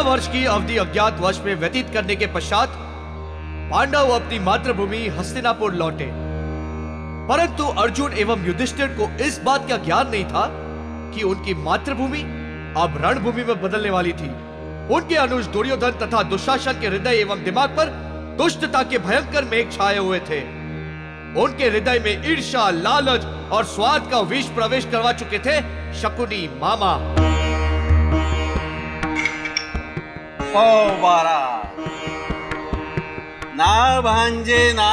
वर्ष की अवधि अज्ञातवास में व्यतीत करने के पश्चात पांडव अपनी मातृभूमि हस्तिनापुर लौटे। परंतु अर्जुन एवं युधिष्ठिर को इस बात का ज्ञान नहीं था कि उनकी मातृभूमि अब रणभूमि में बदलने वाली थी। उनके अनुज दुर्योधन तथा दुशासन के हृदय एवं दिमाग पर दुष्टता के भयंकर मेघ छाए हुए थे। उनके हृदय में ईर्ष्या, लालच और स्वार्थ का विष प्रवेश करवा चुके थे शकुनी मामा। ओ बारा, ना भांजे ना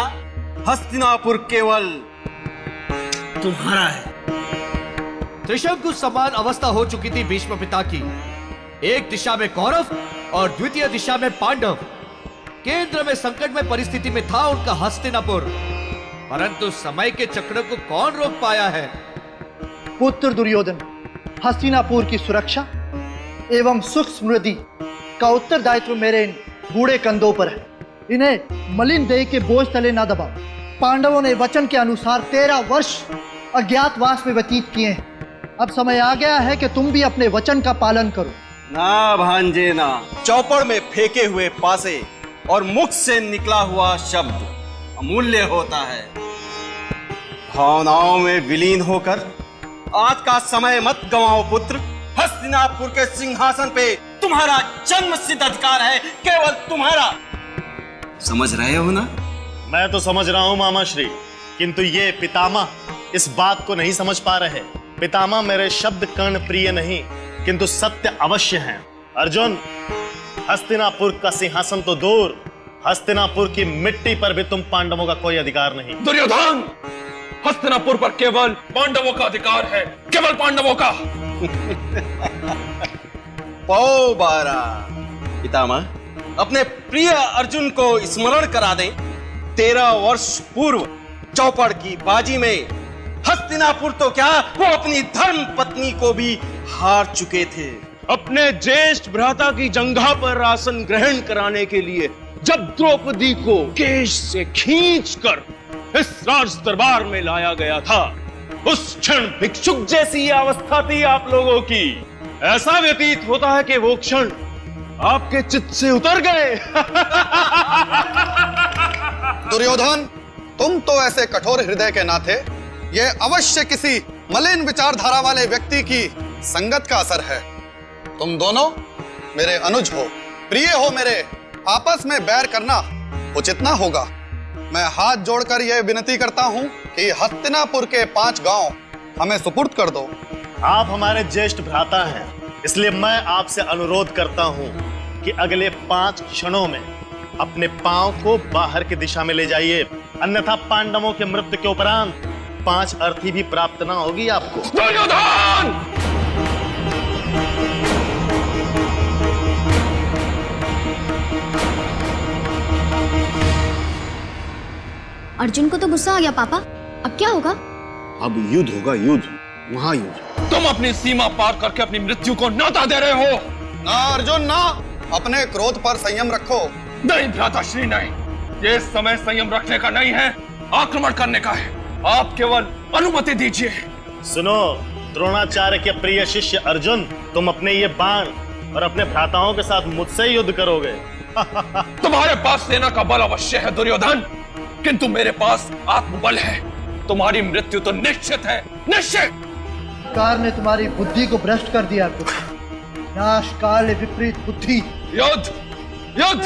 हस्तिनापुर केवल तुम्हारा है। त्रिशंकु समान अवस्था हो चुकी थी भीष्म पिता की। एक दिशा में कौरव और द्वितीय दिशा में पांडव। केंद्र में संकटमय परिस्थिति में था उनका हस्तिनापुर, परंतु समय के चक्र को कौन रोक पाया है? पुत्र दुर्योधन, हस्तिनापुर की सुरक्षा एवं सुख समृद्धि का उत्तरदायित्व मेरे इन बूढ़े कंधों पर है। इन्हें मलिन देह के बोझ तले ना दबाओ। पांडवों ने वचन के अनुसार 13 वर्ष अज्ञातवास में व्यतीत किए हैं। अब समय आ गया है कि तुम भी अपने वचन का पालन करो। ना भांजे ना, चौपड़ में फेंके हुए पासे और मुख से निकला हुआ शब्द अमूल्य होता है। भावनाओं में विलीन होकर आज का समय मत गंवाओ पुत्र। हस्तिनापुर के सिंहासन पे तुम्हारा जन्म सिद्ध अधिकार है, केवल तुम्हारा। समझ रहे हो ना? मैं तो समझ रहा हूं मामा श्री, किंतु ये पितामह इस बात को नहीं समझ पा रहे। पितामह, मेरे शब्द कर्ण प्रिय नहीं किंतु सत्य अवश्य हैं। अर्जुन, हस्तिनापुर का सिंहासन तो दूर, हस्तिनापुर की मिट्टी पर भी तुम पांडवों का कोई अधिकार नहीं। दुर्योधन, हस्तिनापुर पर केवल पांडवों का अधिकार है, केवल पांडवों का। पौ बारा, पितामह अपने प्रिय अर्जुन को स्मरण करा दें। 13 वर्ष पूर्व चौपड़ की बाजी में हस्तिनापुर तो क्या, वो अपनी धर्म पत्नी को भी हार चुके थे। अपने ज्येष्ठ भ्राता की जंघा पर आसन ग्रहण कराने के लिए जब द्रौपदी को केश से खींचकर इस राज दरबार में लाया गया था, उस क्षण भिक्षुक जैसी अवस्था थी आप लोगों की। ऐसा व्यतीत होता है कि वो क्षण आपके चित्त से उतर गए। दुर्योधन, तुम तो ऐसे कठोर हृदय के नाते ये अवश्य किसी मलिन विचारधारा वाले व्यक्ति की संगत का असर है। तुम दोनों मेरे अनुज हो, प्रिय हो मेरे। आपस में बैर करना उचित ना होगा। मैं हाथ जोड़कर यह विनती करता हूं कि हस्तिनापुर के 5 गांव हमें सुपुर्द कर दो। आप हमारे ज्येष्ठ भ्राता हैं, इसलिए मैं आपसे अनुरोध करता हूं कि अगले 5 क्षणों में अपने पांव को बाहर की दिशा में ले जाइए, अन्यथा पांडवों के मृत्यु के उपरांत 5 अर्थी भी प्राप्त ना होगी आपको। दुर्योधन! अर्जुन को तो गुस्सा आ गया पापा, अब क्या होगा? अब युद्ध होगा, युद्ध, महायुद्ध। तुम अपनी सीमा पार करके अपनी मृत्यु को न्योता दे रहे हो। ना अर्जुन ना, अपने क्रोध पर संयम रखो। नहीं भ्राताश्री, नहीं, ये समय संयम रखने का नहीं है, आक्रमण करने का है। आप केवल अनुमति दीजिए। सुनो द्रोणाचार्य के प्रिय शिष्य अर्जुन, तुम अपने ये बाण और अपने भ्राताओं के साथ मुझसे युद्ध करोगे। तुम्हारे पास सेना का बल अवश्य है दुर्योधन, किंतु मेरे पास आत्मबल है। तुम्हारी मृत्यु तो निश्चित है, निश्चित। कार ने तुम्हारी बुद्धि को भ्रष्ट कर दिया पुत्र। नाश काल विपरीत बुद्धि। युद्ध, युद्ध,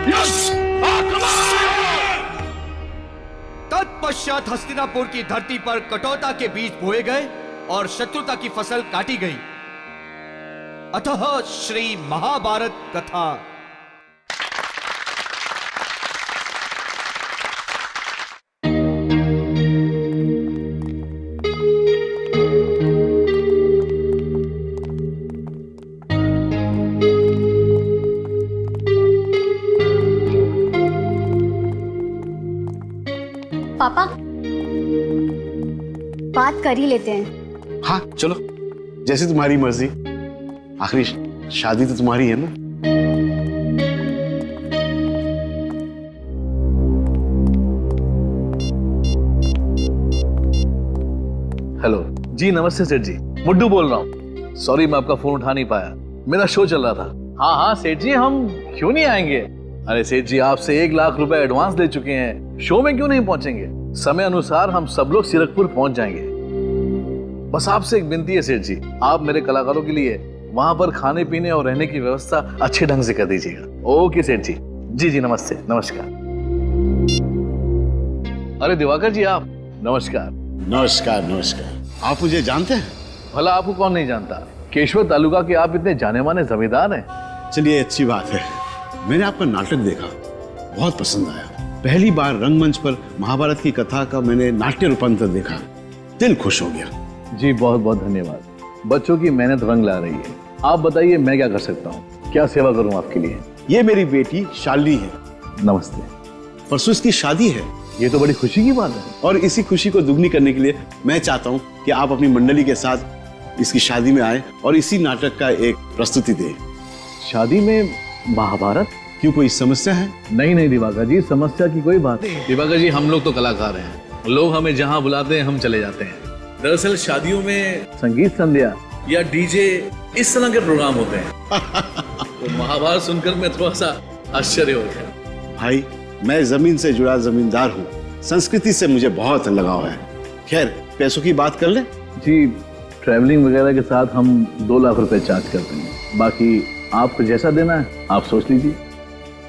युद्ध, आक्रमण! तत्पश्चात हस्तिनापुर की धरती पर कटौता के बीज बोए गए और शत्रुता की फसल काटी गई। अतः श्री महाभारत कथा। पापा, बात कर ही लेते हैं। हाँ चलो, जैसे तुम्हारी मर्जी। आखिरी शादी तो तुम्हारी है ना। हेलो जी, नमस्ते सेठ जी, मुड्डू बोल रहा हूँ। सॉरी मैं आपका फोन उठा नहीं पाया, मेरा शो चल रहा था। हाँ हाँ सेठ जी, हम क्यों नहीं आएंगे। अरे सेठ जी, आपसे 1 लाख रुपए एडवांस दे चुके हैं, शो में क्यों नहीं पहुंचेंगे। समय अनुसार हम सब लोग सीरकपुर पहुंच जाएंगे। बस आपसे एक विनती है सेठ जी, आप मेरे कलाकारों के लिए वहां पर खाने पीने और रहने की व्यवस्था अच्छे ढंग से कर दीजिएगा। ओके सेठ जी। जी जी, नमस्ते, नमस्कार। अरे दिवाकर जी, आप नमस्कार। नमस्कार नमस्कार। आप मुझे जानते हैं? भला आपको कौन नहीं जानता, केशवर तालुका के आप इतने जाने माने जमींदार हैं। चलिए, अच्छी बात है। मैंने आपका नाटक देखा, बहुत पसंद आया। पहली बार रंगमंच पर महाभारत की कथा का मैंने नाट्य रूपांतर देखा, दिल खुश हो गया। जी बहुत बहुत धन्यवाद। बच्चों की मेहनत रंग ला रही है। आप बताइए मैं क्या कर सकता हूँ, क्या सेवा करूँ आपके लिए। ये मेरी बेटी शालिनी है। नमस्ते। परसों इसकी शादी है। ये तो बड़ी खुशी की बात है। और इसी खुशी को दुगनी करने के लिए मैं चाहता हूँ कि आप अपनी मंडली के साथ इसकी शादी में आए और इसी नाटक का एक प्रस्तुति दें। शादी में महाभारत? क्यों, कोई समस्या है? नहीं नहीं दिवाकर जी, समस्या की कोई बात नहीं। दिवाकर जी, हम लोग तो कलाकार हैं, लोग हमें जहाँ बुलाते हैं हम चले जाते हैं। दरअसल शादियों में संगीत संध्या या डीजे इस तरह के प्रोग्राम होते हैं। तो महाभारत सुनकर मैं थोड़ा सा आश्चर्य हो गया। भाई, मैं जमीन से जुड़ा जमींदार हूँ, संस्कृति से मुझे बहुत लगाव है। खैर, पैसों की बात कर ले। जी, ट्रैवलिंग वगैरह के साथ हम 2 लाख रुपए चार्ज करते हैं, बाकी आपको जैसा देना है आप सोच लीजिए।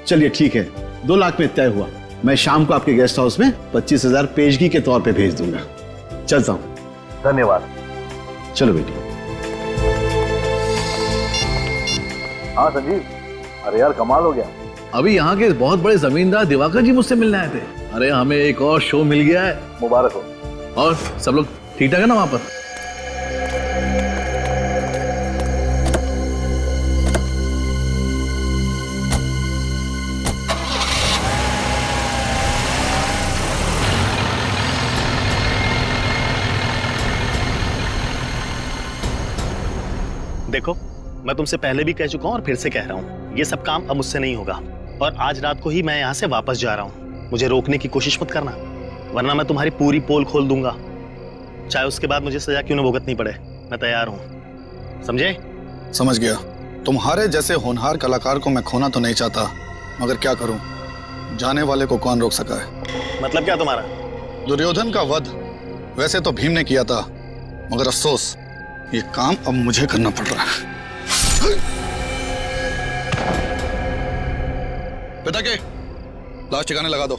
चलिए ठीक है, 2 लाख में तय हुआ। मैं शाम को आपके गेस्ट हाउस में 25,000 पेशगी के तौर पे भेज दूंगा। चलता हूँ। धन्यवाद। चलो बेटी। हाँ संजीव, अरे यार कमाल हो गया। अभी यहाँ के बहुत बड़े जमींदार दिवाकर जी मुझसे मिलने आए थे। अरे हमें एक और शो मिल गया है, मुबारक हो। और सब लोग ठीक ठाक है ना वहां पर? देखो, मैं तुमसे पहले भी कह चुका हूँ और फिर से कह रहा हूँ, ये सब काम अब मुझसे नहीं होगा। और आज रात को ही मैं यहाँ से वापस जा रहा हूँ। मुझे रोकने की कोशिश मत करना, वरना मैं तुम्हारी पूरी पोल खोल दूंगा। चाहे उसके बाद मुझे सजा क्यों न भुगतनी पड़े, मैं तैयार हूँ। समझे? समझ गया। तुम्हारे जैसे होनहार कलाकार को मैं खोना तो नहीं चाहता, मगर क्या करूं, जाने वाले को कौन रोक सका है। मतलब क्या तुम्हारा? दुर्योधन का वध वैसे तो भीम ने किया था, मगर अफसोस ये काम अब मुझे करना पड़ रहा है। बेटा के लाश ठिकाने लगा दो।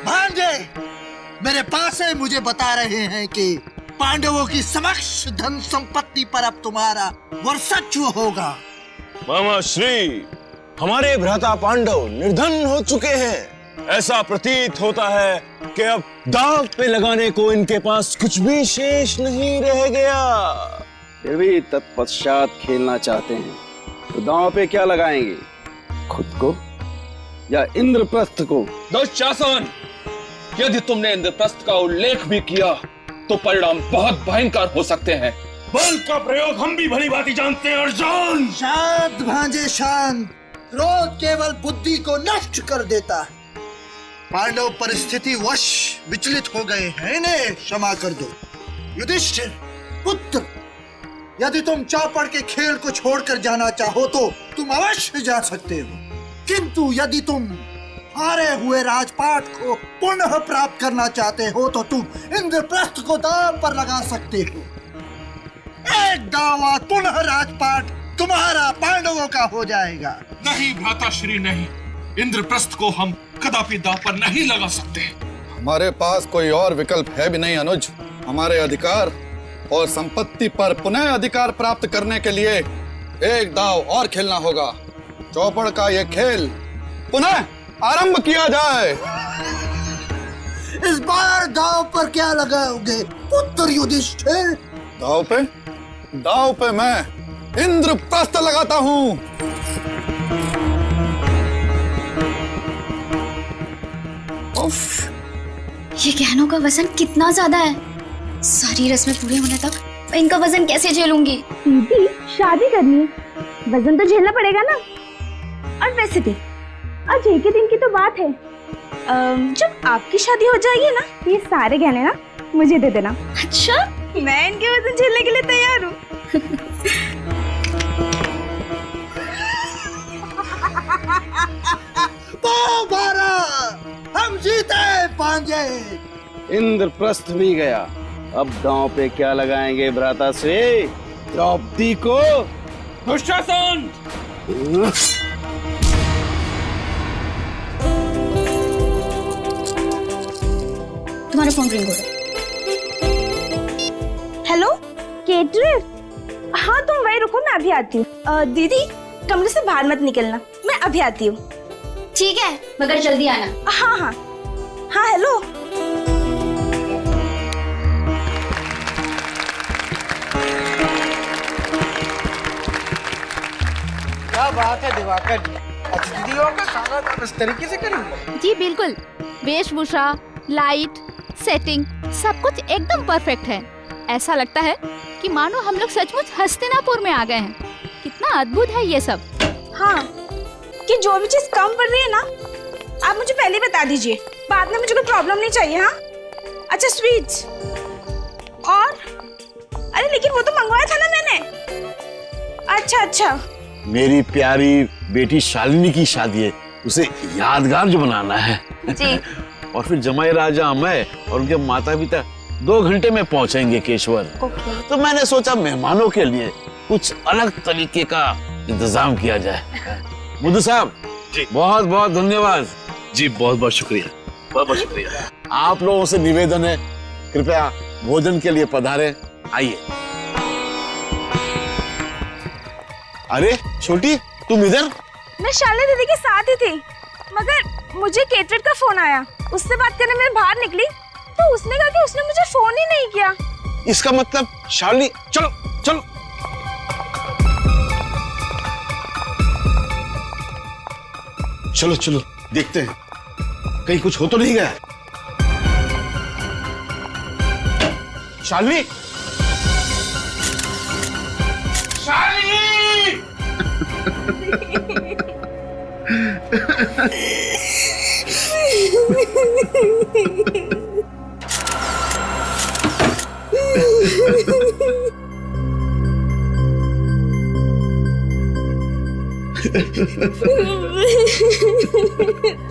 भांजे मेरे पास है, मुझे बता रहे हैं कि पांडवों की समक्ष धन संपत्ति पर अब तुम्हारा वर्चस्व होगा। मामा श्री, हमारे भ्राता पांडव निर्धन हो चुके हैं। ऐसा प्रतीत होता है कि अब दांव पे लगाने को इनके पास कुछ भी शेष नहीं रह गया। फिर भी तत्पश्चात खेलना चाहते हैं तो दांव पे क्या लगाएंगे, खुद को या इंद्रप्रस्थ को? दुशासन, यदि तुमने इंद्रप्रस्थ का उल्लेख भी किया तो परिणाम बहुत भयंकर हो सकते हैं। बल का प्रयोग हम भी भली भांति जानते हैं अर्जुन। शांत भांजे शांत, क्रोध केवल बुद्धि को नष्ट कर देता है। पांडव परिस्थिति वश विचलित हो गए हैं, इन्हें क्षमा कर दो। युधिष्ठिर पुत्र, यदि तुम चौपड़ के खेल को छोड़कर जाना चाहो तो तुम अवश्य जा सकते हो, किंतु यदि तुम हारे हुए राजपाट को पुनः प्राप्त करना चाहते हो तो तुम इंद्रप्रस्थ को दांव पर लगा सकते हो। एक दांव पुनः राजपाट तुम्हारा पांडवों का हो जाएगा। नहीं भ्राता श्री, नहीं, इंद्रप्रस्थ को हम कदापि दांव पर नहीं लगा सकते। हमारे पास कोई और विकल्प है भी नहीं अनुज। हमारे अधिकार और संपत्ति पर पुनः अधिकार प्राप्त करने के लिए एक दांव और खेलना होगा। चौपड़ का ये खेल पुनः आरंभ किया जाए। इस बार दांव पर क्या लगाओगे पुत्र युधिष्ठिर? दांव पे मैं इंद्रप्रस्थ लगाता हूँ। ये गहनों का वजन कितना ज्यादा है। सारी रस्में पूरी होने तक मैं इनका वजन कैसे झेलूंगी? दीदी, शादी करनी है, वजन तो झेलना पड़ेगा ना। और वैसे भी आज एक ही दिन की तो बात है। जब आपकी शादी हो जाएगी ना, ये सारे गहने ना मुझे दे देना। अच्छा, मैं इनके वजन झेलने के लिए तैयार हूँ। हम जीते पांजे। इंद्रप्रस्थ भी गया, अब दांव पे क्या लगाएंगे भ्राता से द्रौपदी को? दुशासन! तुम्हारा फोन रिंग हो रहा है। Hello caterer? हाँ तुम वही रुको, मैं अभी आती हूँ। दीदी कमरे से बाहर मत निकलना, मैं अभी आती हूँ। ठीक है, मगर जल्दी आना। हाँ हाँ हाँ। हेलो क्या बात है दिवाकर जी, अतिथियों का स्वागत आप इस तरीके से करेंगे? जी बिल्कुल, वेशभूषा, लाइट, सेटिंग सब कुछ एकदम परफेक्ट है। ऐसा लगता है कि मानो हम लोग सचमुच हस्तिनापुर में आ गए हैं। कितना अद्भुत है ये सब। हाँ, कि जो भी चीज कम पड़ रही है ना, आप मुझे पहले बता दीजिए, बाद में मुझे कोई प्रॉब्लम नहीं चाहिए। हाँ अच्छा, स्वीट्स और अरे लेकिन वो तो मंगवाया था ना मैंने। अच्छा अच्छा, मेरी प्यारी बेटी शालिनी की शादी है, उसे यादगार जो बनाना है जी। और फिर जमाई राजा मैं और उनके माता पिता 2 घंटे में पहुंचेंगे केशवर। तो मैंने सोचा मेहमानों के लिए कुछ अलग तरीके का इंतजाम किया जाए। बुद्धू साहब जी, बहुत बहुत धन्यवाद जी, बहुत बहुत शुक्रिया, बहुत बहुत शुक्रिया। आप लोगों से निवेदन है, कृपया भोजन के लिए पधारे। आइए। अरे छोटी, तुम इधर? मैं शालिनी दीदी के साथ ही थी, मगर मुझे केटरर का फोन आया। उससे बात करने मैं बाहर निकली तो उसने कहा कि उसने मुझे फोन ही नहीं किया। इसका मतलब शालिनी, चलो चलो। चलो चलो देखते हैं कहीं कुछ हो तो नहीं गया। शालिनी, शालिनी!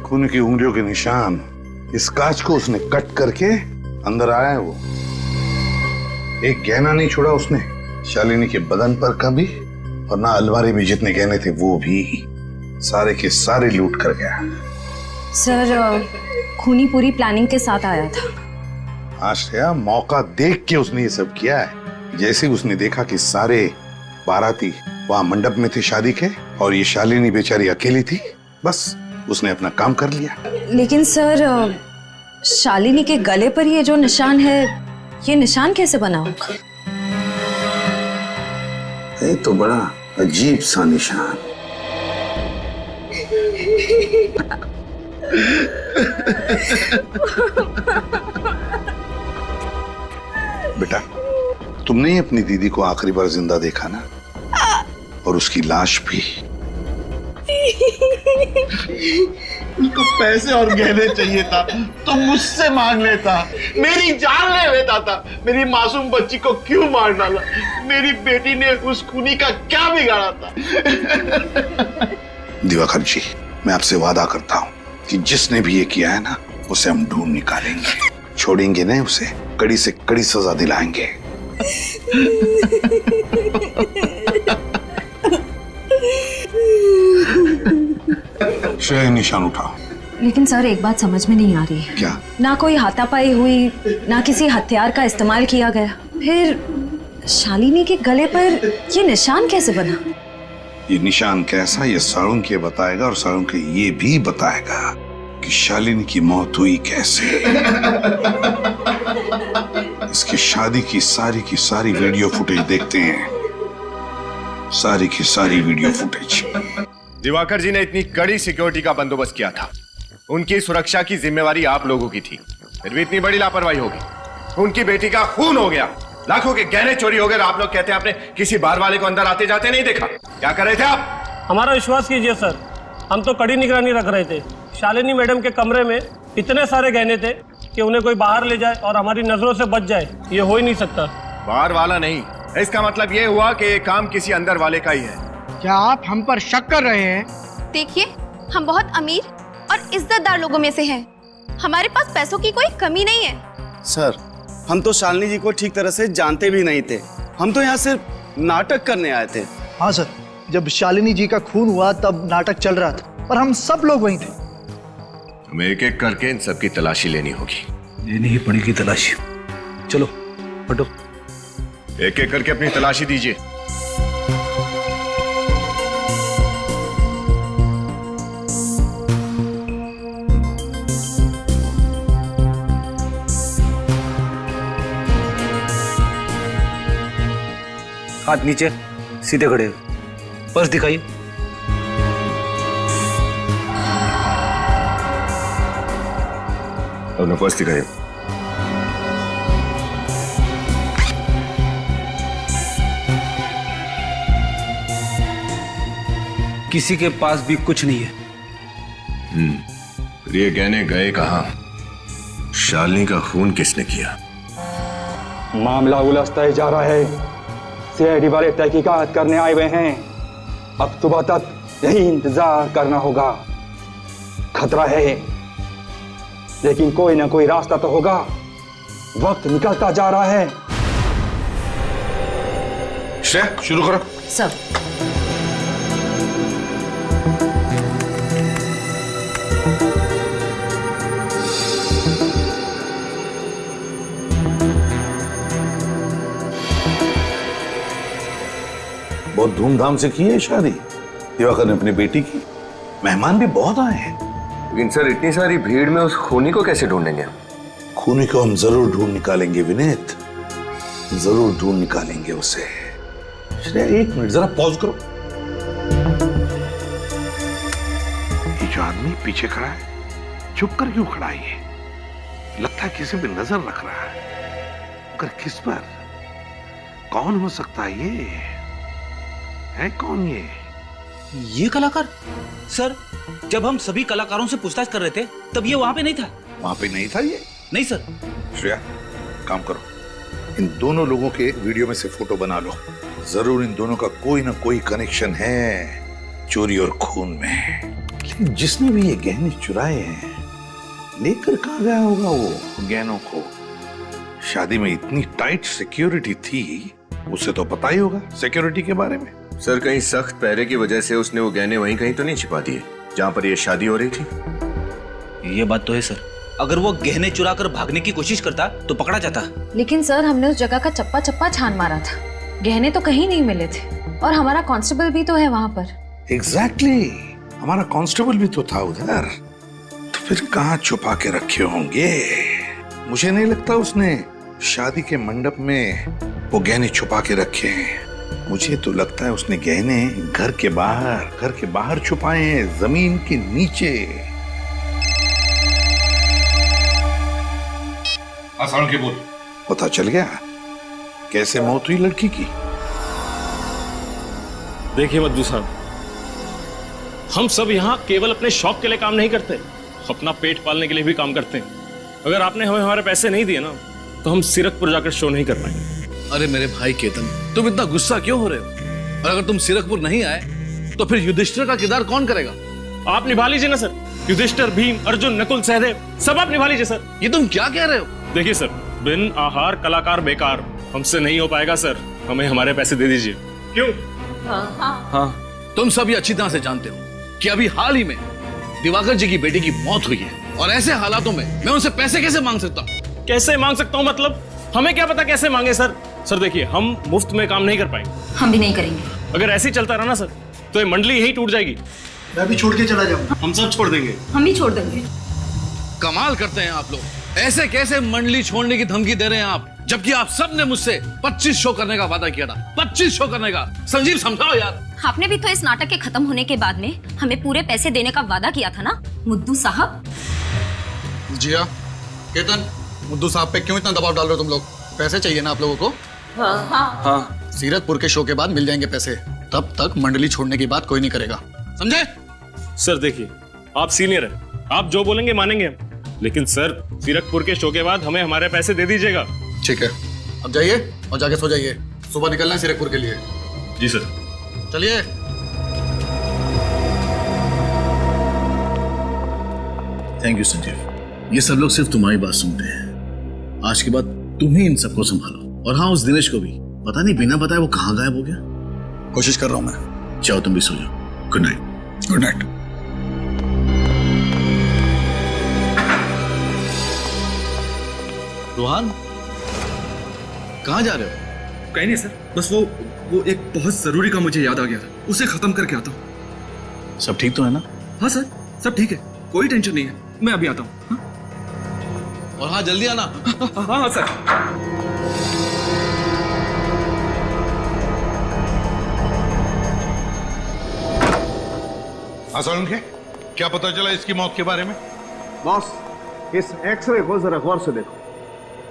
खून की उंगलियों के निशान, इस कांच को उसने कट करके अंदर आया है। वो एक गहना नहीं छोड़ा उसने शालिनी के बदन पर का भी, और ना अलमारी में जितने गहने थे वो भी, सारे के सारे लूट कर गया। सर, खूनी पूरी प्लानिंग के साथ आया था। आश्रया, मौका देख के उसने ये सब किया है। जैसे उसने देखा कि सारे बाराती वहां मंडप में थे शादी के, और ये शालिनी बेचारी अकेली थी, बस उसने अपना काम कर लिया। लेकिन सर, शालिनी के गले पर ये जो निशान है, ये निशान कैसे बना होगा? ये तो बड़ा अजीब सा निशान। बेटा, तुमने ही अपनी दीदी को आखिरी बार जिंदा देखा ना, और उसकी लाश भी। उसको पैसे और गहने चाहिए था तो मुझसे मांग लेता, मेरी जान ले लेता था। मेरी मासूम बच्ची को क्यों मार डाला? मेरी बेटी ने उस खूनी का क्या बिगाड़ा था? दिवाकर जी, मैं आपसे वादा करता हूँ कि जिसने भी ये किया है ना, उसे हम ढूंढ निकालेंगे, छोड़ेंगे नहीं उसे, कड़ी से कड़ी सजा दिलाएंगे। निशान उठाओ। लेकिन सर, एक बात समझ में नहीं आ रही है। क्या? ना कोई हाथापाई हुई, ना किसी हथियार का इस्तेमाल किया गया, फिर शालिनी के गले पर ये निशान कैसे बना? ये निशान कैसा, ये साळुंके ये बताएगा, और साळुंके ये भी बताएगा कि शालिनी की मौत हुई कैसे। इसकी शादी की सारी वीडियो फुटेज देखते हैं, सारी की सारी वीडियो फुटेज। दिवाकर जी ने इतनी कड़ी सिक्योरिटी का बंदोबस्त किया था, उनकी सुरक्षा की जिम्मेवारी आप लोगों की थी, फिर भी इतनी बड़ी लापरवाही होगी। उनकी बेटी का खून हो गया, लाखों के गहने चोरी हो गए, आप लोग कहते हैं आपने किसी बार वाले को अंदर आते जाते नहीं देखा। क्या कर रहे थे आप? हमारा विश्वास कीजिए सर, हम तो कड़ी निगरानी रख रहे थे। शालिनी मैडम के कमरे में इतने सारे गहने थे कि उन्हें कोई बाहर ले जाए और हमारी नजरों से बच जाए, ये हो ही नहीं सकता। बाहर वाला नहीं, इसका मतलब ये हुआ कि ये काम किसी अंदर वाले का ही है। क्या आप हम पर शक कर रहे हैं? देखिए, हम बहुत अमीर और इज्जतदार लोगों में से हैं। हमारे पास पैसों की कोई कमी नहीं है। सर, हम तो शालिनी जी को ठीक तरह से जानते भी नहीं थे। हम तो यहाँ सिर्फ नाटक करने आए थे। हाँ सर, जब शालिनी जी का खून हुआ तब नाटक चल रहा था और हम सब लोग वहीं थे। हमें एक एक करके इन सबकी तलाशी लेनी होगी। लेनी ही पड़ेगी तलाशी। चलो हटो, एक एक करके अपनी तलाशी दीजिए। हाथ नीचे, सीधे खड़े, पर्स दिखाइए। अपना पर्स दिखाइए। किसी के पास भी कुछ नहीं है। फिर ये गहने गए कहां? शालिनी का खून किसने किया? मामला उलझता ही जा रहा है। सीआईडी वाले तहकीकात करने आए हुए हैं। अब सुबह तक यही इंतजार करना होगा। खतरा है, लेकिन कोई ना कोई रास्ता तो होगा। वक्त निकलता जा रहा है। श्रेया, शुरू करो। सब बहुत धूमधाम से की है शादी दिवाकर ने अपनी बेटी की। मेहमान भी बहुत आए हैं। लेकिन सर, इतनी सारी भीड़ में उस खूनी को कैसे ढूंढेंगे? खूनी को हम जरूर ढूंढ निकालेंगे विनीत, जरूर ढूंढ निकालेंगे उसे। श्रेया, एक मिनट जरा पॉज करो। ये जो आदमी पीछे खड़ा है, चुप कर क्यों खड़ा है? ये लगता है किसी पे नजर रख रहा है, मगर किस पर? कौन हो सकता है ये? है कौन ये कलाकार? सर, जब हम सभी कलाकारों से पूछताछ कर रहे थे तब ये वहां पे नहीं था। वहां पे नहीं था ये? नहीं सर। श्रेया, काम करो, इन दोनों लोगों के वीडियो में से फोटो बना लो। जरूर इन दोनों का कोई ना कोई कनेक्शन है चोरी और खून में। लेकिन जिसने भी ये गहने चुराए हैं, लेकर कहां गया होगा वो गहनों को? शादी में इतनी टाइट सिक्योरिटी थी, उसे तो पता ही होगा सिक्योरिटी के बारे में। सर, कहीं सख्त पहरे की वजह से उसने वो गहने वहीं कहीं तो नहीं छिपा दिए जहां पर ये शादी हो रही थी? ये बात तो है सर। अगर वो गहने चुरा कर भागने की कोशिश करता तो पकड़ा जाता। लेकिन सर, हमने उस जगह का चप्पा चप्पा छान मारा था। गहने तो कहीं नहीं मिले थे और हमारा कांस्टेबल भी तो है वहां पर। एग्जैक्टली, हमारा कांस्टेबल भी तो था उधर। तो फिर कहां छुपा के रखे होंगे? मुझे नहीं लगता उसने शादी के मंडप में वो गहने छुपा के रखे हैं। मुझे तो लगता है उसने गहने घर के बाहर छुपाए हैं, जमीन के नीचे। आसान के बोल। पता चल गया कैसे मौत हुई लड़की की? देखिए मद्दू साहब, हम सब यहाँ केवल अपने शौक के लिए काम नहीं करते, अपना पेट पालने के लिए भी काम करते हैं। अगर आपने हमें हमारे पैसे नहीं दिए ना, तो हम सीरकपुर जाकर शो नहीं कर पाएंगे। अरे मेरे भाई केतन, तुम इतना गुस्सा क्यों हो रहे हो? और अगर तुम सीरकपुर नहीं आए तो फिर युधिष्ठिर का किरदार कौन करेगा? आप निभा लीजिए ना सर। युधिष्ठिर, भीम, अर्जुन, नकुल, सहदेव, सब आप निभा लीजिए सर। ये तुम क्या कह रहे हो? देखिए सर, बिन आहार कलाकार बेकार, हमसे नहीं हो पाएगा सर। हमें हमारे पैसे दे दीजिए। क्यों? हाँ, तुम सभी अच्छी तरह से जानते हो कि अभी हाल ही में दिवाकर जी की बेटी की मौत हुई है, और ऐसे हालातों में मैं उनसे पैसे कैसे मांग सकता हूँ? कैसे मांग सकता हूँ मतलब? हमें क्या पता कैसे मांगे सर। सर देखिए, हम मुफ्त में काम नहीं कर पाएंगे। हम भी नहीं करेंगे। अगर ऐसे ही चलता रहा ना सर, तो ये मंडली यही टूट जाएगी। मैं भी छोड़ के चला जाऊंगा। हम सब छोड़ देंगे। हम भी छोड़ देंगे। कमाल करते हैं आप लोग। ऐसे कैसे मंडली छोड़ने की धमकी दे रहे हैं आप, जबकि आप सब ने मुझसे 25 शो करने का वादा किया था। 25 शो करने का। संजीव, समझाओ यार। आपने भी तो इस नाटक के खत्म होने के बाद में हमें पूरे पैसे देने का वादा किया था ना मुद्दू साहब। जिया, केतन, मुद्दू साहब पे क्यों इतना दबाव डाल रहे हो तुम लोग? पैसे चाहिए ना आप लोगों को? हाँ। सीरतपुर के शो के बाद मिल जाएंगे पैसे। तब तक मंडली छोड़ने की बात कोई नहीं करेगा, समझे? सर देखिए, आप सीनियर हैं, आप जो बोलेंगे मानेंगे हम, लेकिन सर सीरकपुर के शो के बाद हमें हमारे पैसे दे दीजिएगा। ठीक है, अब जाइए और जाके सो जाइए, सुबह निकलना है सीरकपुर के लिए। जी सर। चलिए। थैंक यू संजीव, ये सब लोग सिर्फ तुम्हारी बात सुनते हैं। आज के बाद तुम ही इन सबको संभालो। और हाँ, उस दिनेश को भी पता नहीं बिना बताए वो कहाँ गायब हो गया। कोशिश कर रहा हूं मैं। जाओ तुम भी सो जाओ। Good night. Good night. Rohan, कहाँ जा रहे हो? कहीं नहीं सर, बस वो एक बहुत जरूरी काम मुझे याद आ गया था, उसे खत्म करके आता हूँ। सब ठीक तो है ना? हाँ सर, सब ठीक है, कोई टेंशन नहीं है, मैं अभी आता हूँ। हाँ? और हाँ, जल्दी आना। हाँ सर। सोलंकी, क्या पता चला इसकी मौत के बारे में? बॉस, इस एक्सरे को जरा गौर से देखो,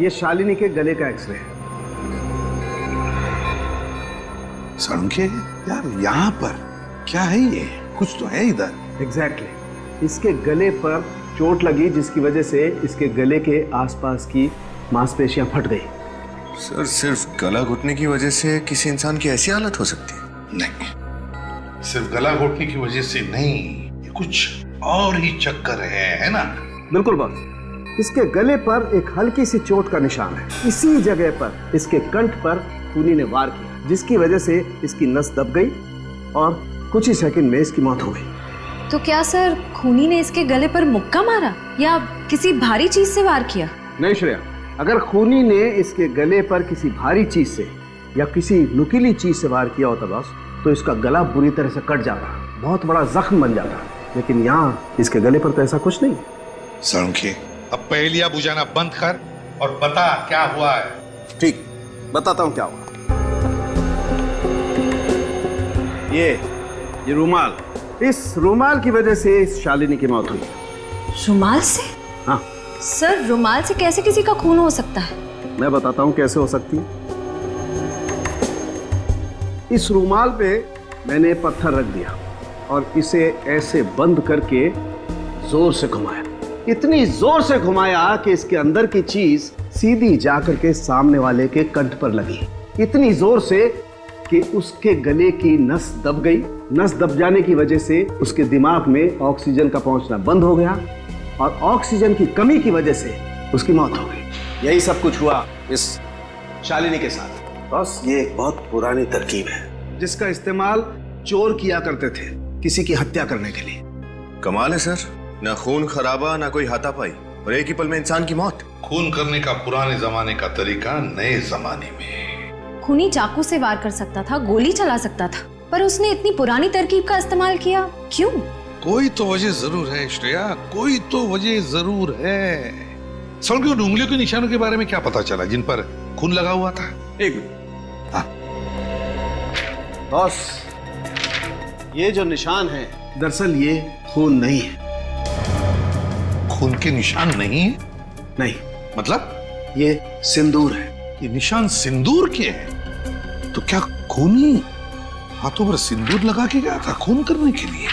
ये शालिनी के गले का एक्सरे है। सोलंकी, यार यहाँ पर क्या है? ये कुछ तो है इधर। एग्जैक्टली, इसके गले पर चोट लगी जिसकी वजह से इसके गले के आसपास की मांसपेशियां फट गई। सर, सिर्फ गला घुटने की वजह से किसी इंसान की ऐसी हालत हो सकती है? नहीं, सिर्फ गला घोटने की वजह से नहीं, ये कुछ और ही चक्कर है ना? बिल्कुल बॉस, इसके गले पर एक हल्की सी चोट का निशान है। इसी जगह पर इसके कंठ पर खूनी ने वार किया, जिसकी वजह से इसकी नस दब गई और कुछ ही सेकंड में इसकी मौत हो गई। तो क्या सर खूनी ने इसके गले पर मुक्का मारा या किसी भारी चीज से वार किया? नहीं श्रेया, अगर खूनी ने इसके गले पर किसी भारी चीज से या किसी नुकीली चीज से वार किया होता बॉस, तो इसका गला बुरी तरह से कट जाता, बहुत बड़ा जख्म बन जाता। लेकिन यहाँ इसके गले पर तो ऐसा कुछ नहीं। सोलंकी, अब पहेलियां बुझाना बंद कर और बता क्या हुआ है। ठीक, बताता हूँ क्या हुआ। ये रुमाल, इस रुमाल की वजह से इस शालिनी की मौत हुई। रुमाल से? हाँ सर, रुमाल से कैसे किसी का खून हो सकता है? मैं बताता हूँ कैसे हो सकती है। इस रुमाल पे मैंने पत्थर रख दिया और इसे ऐसे बंद करके जोर से घुमाया, इतनी जोर से घुमाया कि इसके अंदर की चीज सीधी जाकर के सामने वाले के कंठ पर लगी, इतनी जोर से कि उसके गले की नस दब गई। नस दब जाने की वजह से उसके दिमाग में ऑक्सीजन का पहुंचना बंद हो गया और ऑक्सीजन की कमी की वजह से उसकी मौत हो गई। यही सब कुछ हुआ इस शालिनी के साथ। बस ये एक बहुत पुरानी तरकीब है जिसका इस्तेमाल चोर किया करते थे किसी की हत्या करने के लिए। कमाल है सर, ना खून खराबा ना कोई हाथापाई और एक ही पल में इंसान की मौत। खून करने का पुराने जमाने का तरीका नए जमाने में। खूनी चाकू से वार कर सकता था, गोली चला सकता था, पर उसने इतनी पुरानी तरकीब का इस्तेमाल किया, क्यों? कोई तो वजह जरूर है श्रेया, कोई तो वजह जरूर है। सोलंकी, उंगलियों के निशानों के बारे में क्या पता चला जिन पर खून लगा हुआ था? एक मिनट। हाँ बॉस, ये जो निशान है दरअसल ये खून नहीं है। खून के निशान नहीं है? नहीं, मतलब ये सिंदूर है। ये निशान सिंदूर के हैं? तो क्या खूनी हाथों पर सिंदूर लगा के गया था खून करने के लिए?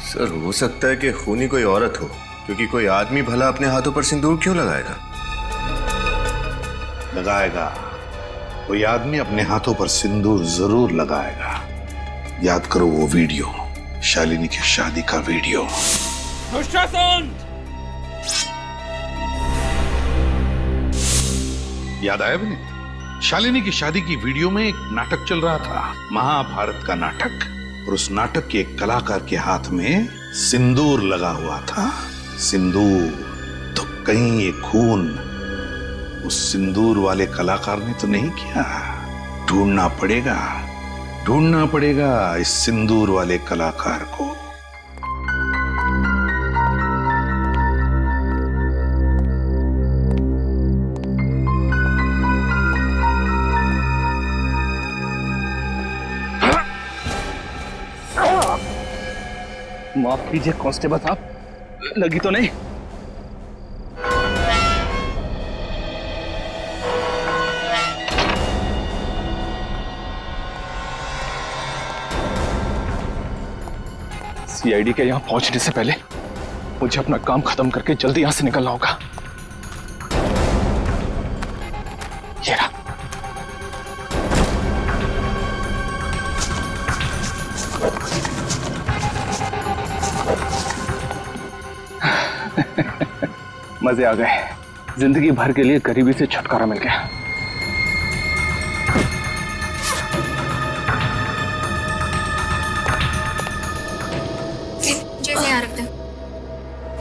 सर, हो सकता है कि खूनी कोई औरत हो, क्योंकि कोई आदमी भला अपने हाथों पर सिंदूर क्यों लगाएगा? लगाएगा, कोई आदमी अपने हाथों पर सिंदूर जरूर लगाएगा। याद करो वो वीडियो, शालिनी की शादी का वीडियो। याद आया विनीत? शालिनी की शादी की वीडियो में एक नाटक चल रहा था, महाभारत का नाटक, और उस नाटक के एक कलाकार के हाथ में सिंदूर लगा हुआ था। सिंदूर, तो कहीं ये खून उस सिंदूर वाले कलाकार ने तो नहीं किया? ढूंढना पड़ेगा इस सिंदूर वाले कलाकार को। माफ कीजिए कांस्टेबल साहब, लगी तो नहीं? सीआईडी के यहाँ पहुंचने से पहले मुझे अपना काम खत्म करके जल्दी यहाँ से निकलना होगा। ये रहा। मजे आ गए। जिंदगी भर के लिए गरीबी से छुटकारा मिल गया।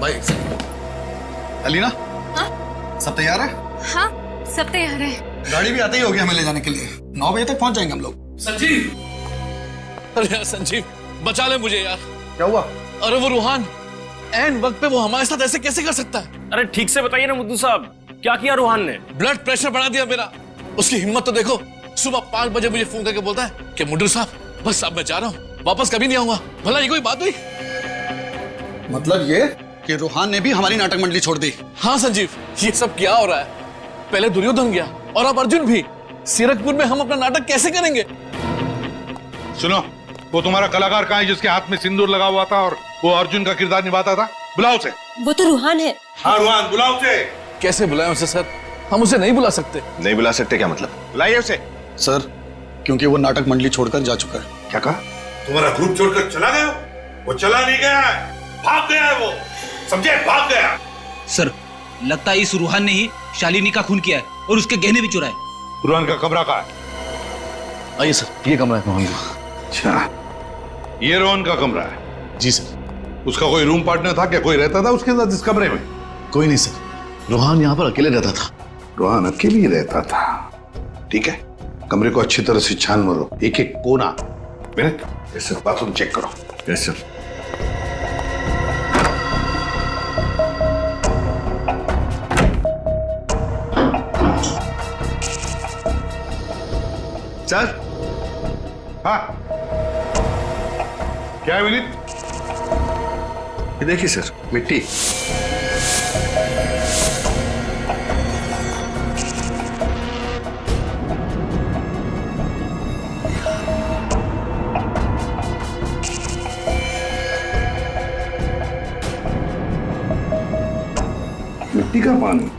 भाई अलीना, हाँ? सब तैयार है? हाँ, सब तैयार है। गाड़ी भी आते ही होगी हमें ले जाने के लिए। 9 बजे तक पहुंच जाएंगे हम लोग। संजीव, अरे यार संजीव, बचा ले मुझे यार। क्या हुआ? अरे वो रूहान एन वक्त पे वो हमारे साथ ऐसे कैसे कर सकता है? अरे ठीक से बताइए ना मुद्दू साहब, क्या किया रूहान ने? ब्लड प्रेशर बढ़ा दिया मेरा। उसकी हिम्मत तो देखो, सुबह 5 बजे मुझे फोन करके बोलता है कि मुद्दू साहब बस अब मैं जा रहा हूँ, वापस कभी नहीं आऊंगा। भला ये कोई बात हुई? मतलब ये कि रूहान ने भी हमारी नाटक मंडली छोड़ दी? हाँ संजीव, ये सब क्या हो रहा है? पहले दुर्योधन गया और अब अर्जुन भी। सीरकपुर में हम अपना नाटक कैसे करेंगे? सुनो, वो तुम्हारा कलाकार कहाँ है जिसके हाथ में सिंदूर लगा हुआ था और वो अर्जुन का किरदार निभाता था? बुलाओ उसे। वो तो रूहान है। हाँ रूहान, बुलाओ उसे। कैसे बुलाएं उसे सर? हम उसे नहीं बुला सकते। नहीं बुला सकते क्या मतलब? बुलाइए उसे। सर, क्योंकि वो नाटक मंडली छोड़कर जा चुका है। क्या कहा? तुम्हारा ग्रुप छोड़कर चला गया? वो चला नहीं गया है, भाग गया है वो, समझे? भाग गया। सर, लगता है इस रूहान ने ही शालिनी का खून किया है और उसके गहने भी चुराए। रूहान का कमरा कहाँ है? आइए सर, ये कमरा है रोहन का। अच्छा, ये रोहन का कमरा है? जी सर। उसका कोई रूम पार्टनर था क्या? कोई रहता था उसके साथ इस कमरे में? कोई नहीं सर, रोहन यहाँ पर अकेले रहता था। रोहन अकेले ही रहता था? ठीक है, कमरे को अच्छी तरह से छान मारो, एक एक कोना। विनीत, इस बाथरूम चेक करो। Yes sir. सर? हाँ, क्या है विनीत? ये देखिए सर, मिट्टी। मिट्टी का पानी?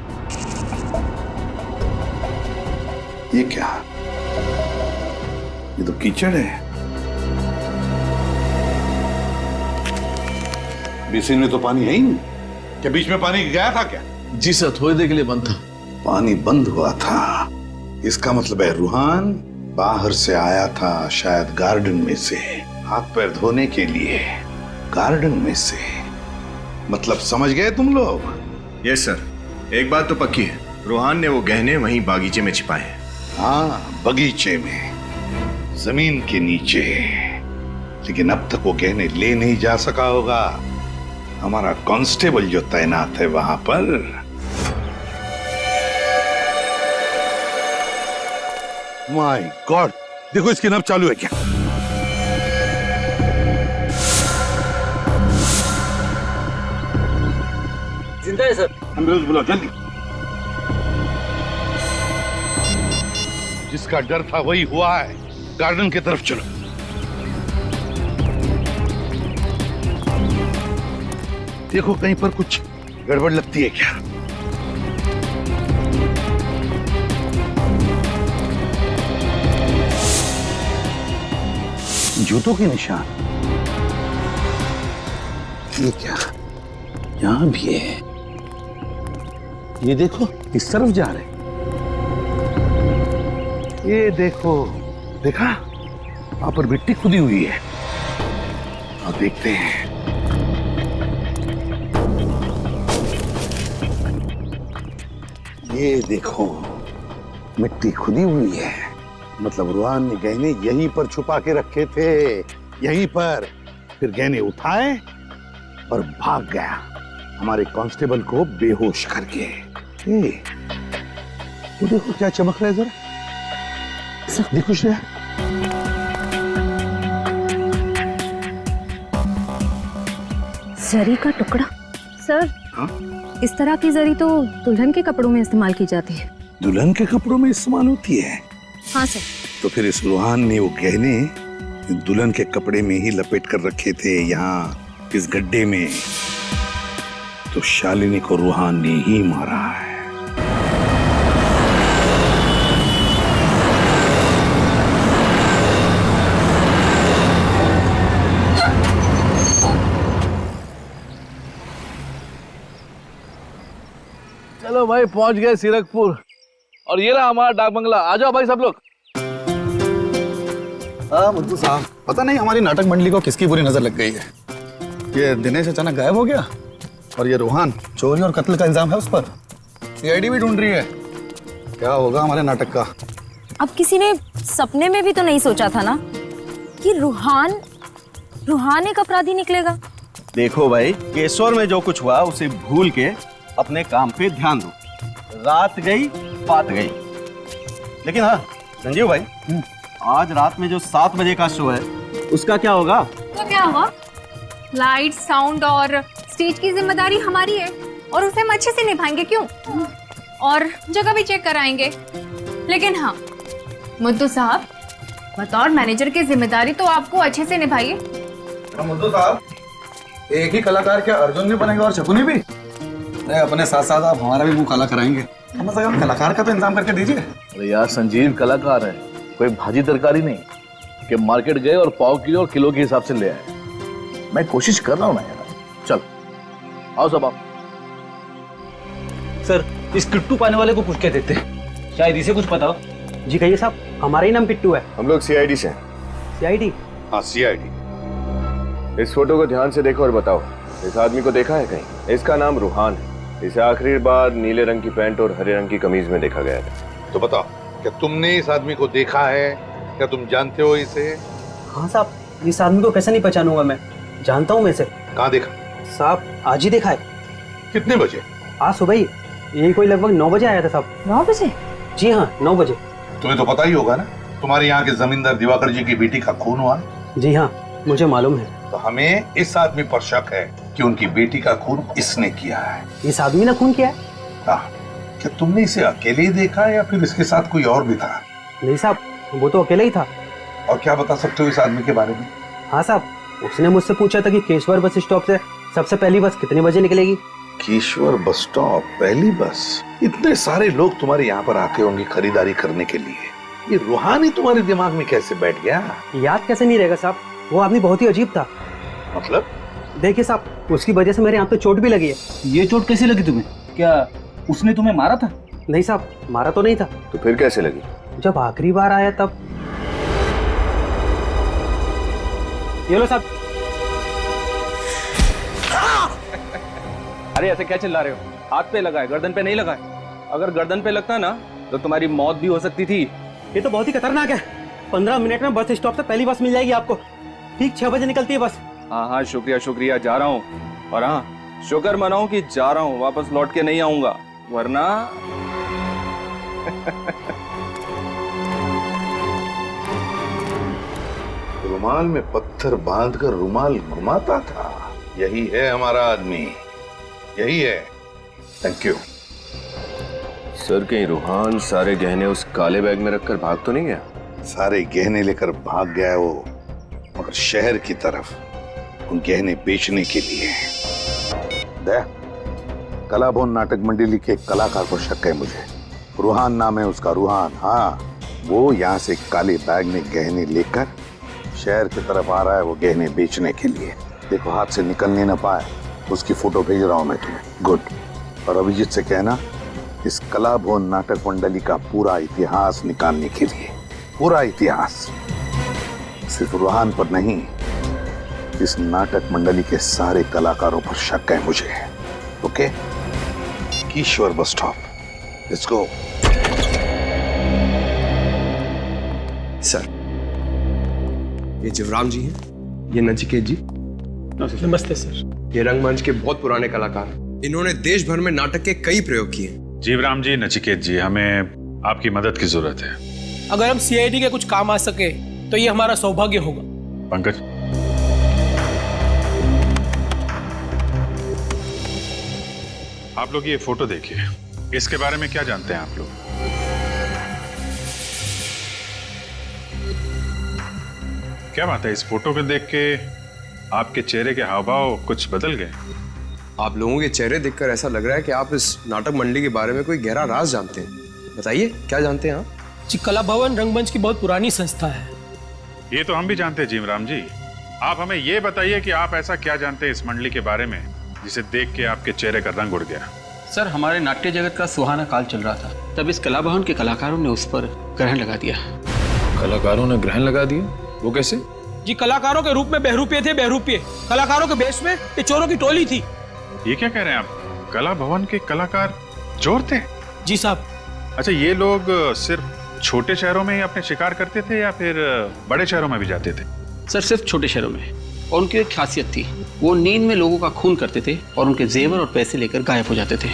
ये क्या? ये तो कीचड़ है। बेसिन में तो पानी है ही नहीं। क्या बीच में पानी गया था क्या? जी सर, थोड़ी देर के लिए बंद था। पानी बंद हुआ था, इसका मतलब है रूहान बाहर से आया था, शायद गार्डन में से, हाथ पैर धोने के लिए। गार्डन में से मतलब समझ गए तुम लोग? यस सर, एक बात तो पक्की है, रूहान ने वो गहने वहीं बागीचे में छिपाए हैं। हाँ, बगीचे में, जमीन के नीचे। लेकिन अब तक वो गहने ले नहीं जा सका होगा। हमारा कांस्टेबल जो तैनात है वहां पर। माय गॉड, देखो इसकी नब्ज चालू है क्या? जिंदा है सर। एम्बुलेंस बुलाओ जल्दी। जिसका डर था वही हुआ है। गार्डन की तरफ चलो। देखो कहीं पर कुछ गड़बड़ लगती है क्या? जूतों के निशान। ये क्या? यहां भी है। ये देखो, इस तरफ जा रहे। ये देखो, देखा? वहां पर मिट्टी खुदी हुई है। अब देखते हैं। ये देखो, मिट्टी खुदी हुई है। मतलब रूहान ने गहने यहीं पर छुपा के रखे थे, यहीं पर। फिर गहने उठाए और भाग गया, हमारे कांस्टेबल को बेहोश करके। वो देखो क्या चमक रहा है, जरा देखो श्रेया। जरी का टुकड़ा? सर, हाँ? इस तरह की जरी तो दुल्हन के कपड़ों में इस्तेमाल की जाती है। दुल्हन के कपड़ों में इस्तेमाल होती है? हाँ सर। तो फिर इस रूहान ने वो गहने दुल्हन के कपड़े में ही लपेट कर रखे थे, यहाँ इस गड्ढे में तो शालिनी को रूहान ने ही मारा है। चलो भाई, पहुंच गए सीरकपुर। और ये रहा हमारा डाक बंगला। आ जाओ भाई सब लोग। मुद्दू साहब, पता नहीं हमारी नाटक मंडली को किसकी बुरी नजर लग गई है। ये दिनेश अचानक गायब हो गया और ये रूहान, चोरी और कत्ल का इल्जाम है उस पर। सीआईडी भी ढूंढ रही है। क्या होगा हमारे नाटक का? अब किसी ने सपने में भी तो नहीं सोचा था ना कि रूहान एक अपराधी निकलेगा। देखो भाई, केशवर में जो कुछ हुआ उसे भूल के अपने काम पे ध्यान दो। रात गई बात गई। लेकिन हाँ संजीव भाई, आज रात में जो 7 बजे का शो है उसका क्या होगा? तो क्या होगा? लाइट, साउंड और स्टेज की जिम्मेदारी हमारी है और उसे हम अच्छे से निभाएंगे। क्यों? और जगह भी चेक कराएंगे। लेकिन हाँ मुद्दू साहब, बतौर मैनेजर की जिम्मेदारी तो आपको अच्छे से निभाइए। मुद्दू साहब, एक ही कलाकार क्या अर्जुन भी बनेगा और शकुनी भी? नहीं, अपने साथ साथ आप हमारा भी मुंह काला कराएंगे। कम से कम कलाकार का तो इंतजाम करके दीजिए। अरे यार, संजीव कलाकार है, कोई भाजी तरकारी नहीं कि मार्केट गए और पाव किलो और किलो के हिसाब से ले आए। मैं कोशिश कर रहा हूँ ना यार। चल आओ सब आओ। सर, इस किट्टू पाने वाले को पूछ के देते हैं, शायद इसे कुछ पता हो। जी कहिए साहब, हमारा ही नाम किट्टू है। हम लोग सीआईडी से हैं। सीआईडी? हाँ सीआईडी। इस फोटो को ध्यान से देखो और बताओ, इस आदमी को देखा है कहीं? इसका नाम रूहान है। इसे आखिरी बार नीले रंग की पैंट और हरे रंग की कमीज में देखा गया था। तो बताओ, क्या तुमने इस आदमी को देखा है? क्या तुम जानते हो इसे? हाँ साहब, इस आदमी को कैसे नहीं पहचानूंगा मैं, जानता हूँ मैं इसे। कहाँ देखा? साहब आज ही देखा है। कितने बजे? आज सुबह ही, यही कोई लगभग 9 बजे आया था साहब। 9 बजे? जी हाँ, 9 बजे। तुम्हें तो पता ही होगा ना, तुम्हारे यहाँ के जमींदार दिवाकर जी की बेटी का खून हुआ। जी हाँ, मुझे मालूम है। तो हमें इस आदमी पर शक है कि उनकी बेटी का खून इसने किया है। इस आदमी ने खून किया है? हाँ। क्या तुमने इसे अकेले ही देखा या फिर इसके साथ कोई और भी था? नहीं साहब, वो तो अकेला ही था। और क्या बता सकते हो इस आदमी के बारे में? हाँ साहब, उसने मुझसे पूछा था कि केशवर बस स्टॉप से सबसे पहली बस कितने बजे निकलेगी। केशवर बस स्टॉप पहली बस? इतने सारे लोग तुम्हारे यहाँ पर आते होंगे खरीदारी करने के लिए, ये रूहानी तुम्हारे दिमाग में कैसे बैठ गया? याद कैसे नहीं रहेगा साहब, वो आदमी बहुत ही अजीब था। मतलब? देखिए साहब, उसकी वजह से मेरे यहाँ पे चोट भी लगी है। ये चोट कैसे लगी तुम्हें? क्या उसने तुम्हें मारा था? नहीं साहब, मारा तो नहीं था। तो फिर कैसे लगी? जब आखिरी बार आया तब। ये लो साहब। अरे ऐसे क्या चिल्ला रहे हो? हाथ पे लगा है, गर्दन पे नहीं लगा है। अगर गर्दन पे लगता ना तो तुम्हारी मौत भी हो सकती थी। ये तो बहुत ही खतरनाक है। 15 मिनट में बस स्टॉप से पहली बस मिल जाएगी आपको। ठीक 6 बजे निकलती है बस। हाँ हाँ, शुक्रिया शुक्रिया, जा रहा हूँ। और हाँ, शुक्र मनाओ कि जा रहा हूँ, वापस लौट के नहीं आऊंगा, वरना रुमाल में पत्थर बांधकर रुमाल घुमाता था। यही है हमारा आदमी, यही है। Thank you sir. कहीं रूहान सारे गहने उस काले बैग में रखकर भाग तो नहीं गया? सारे गहने लेकर भाग गया है वो, मगर शहर की तरफ उन गहने बेचने के लिए। कलाभवन नाटक मंडली के कलाकार को शक है मुझे। रूहान नाम है उसका, रूहान। हाँ, वो यहाँ से काले बैग में गहने लेकर शहर की तरफ आ रहा है, वो गहने बेचने के लिए। देखो हाथ से निकलने ना पाए, उसकी फोटो भेज रहा हूं मैं तुम्हें। गुड। और अभिजीत से कहना इस कलाभवन नाटक मंडली का पूरा इतिहास निकालने के लिए, पूरा इतिहास, सिर्फ रूहान पर नहीं, इस नाटक मंडली के सारे कलाकारों पर शक है मुझे। Okay? Keshwar bus stop, let's go. Sir, ये जीवराम जी हैं, ये नचिकेत जी। नमस्ते सर। ये रंगमंच के बहुत पुराने कलाकार हैं। इन्होंने देश भर में नाटक के कई प्रयोग किए। जीवराम जी, नचिकेत जी, हमें आपकी मदद की जरूरत है। अगर हम सीआईडी के कुछ काम आ सके तो ये हमारा सौभाग्य होगा। पंकज, आप लोग ये फोटो देखिए, इसके बारे में क्या जानते हैं आप लोग? क्या बात है, इस फोटो को देख के आपके चेहरे के हाव भाव कुछ बदल गए। आप लोगों के चेहरे देखकर ऐसा लग रहा है कि आप इस नाटक मंडली के बारे में कोई गहरा राज जानते हैं। बताइए क्या जानते हैं आप? जी, कला भवन रंगमंच की बहुत पुरानी संस्था है। ये तो हम भी जानते हैं जीवराम जी। आप हमें ये बताइए कि आप ऐसा क्या जानते हैं इस मंडली के बारे में जिसे देख के आपके चेहरे का रंग उड़ गया। सर, हमारे नाट्य जगत का सुहाना काल चल रहा था, तब इस कला भवन के कलाकारों ने उस पर ग्रहण लगा दिया। कलाकारों ने ग्रहण लगा दिया? वो कैसे? जी, कलाकारों के रूप में बहरूपिये थे, बहरूपिये। कलाकारों के बेस में ये चोरों की टोली थी। ये क्या कह रहे हैं आप? कला भवन के कलाकार चोर थे? जी साहब। अच्छा, ये लोग सिर्फ छोटे शहरों में ही अपने शिकार करते थे या फिर बड़े शहरों में भी जाते थे? सर, सिर्फ छोटे शहरों में। और उनकी एक खासियत थी, वो नींद में लोगों का खून करते थे और उनके जेवर और पैसे लेकर गायब हो जाते थे।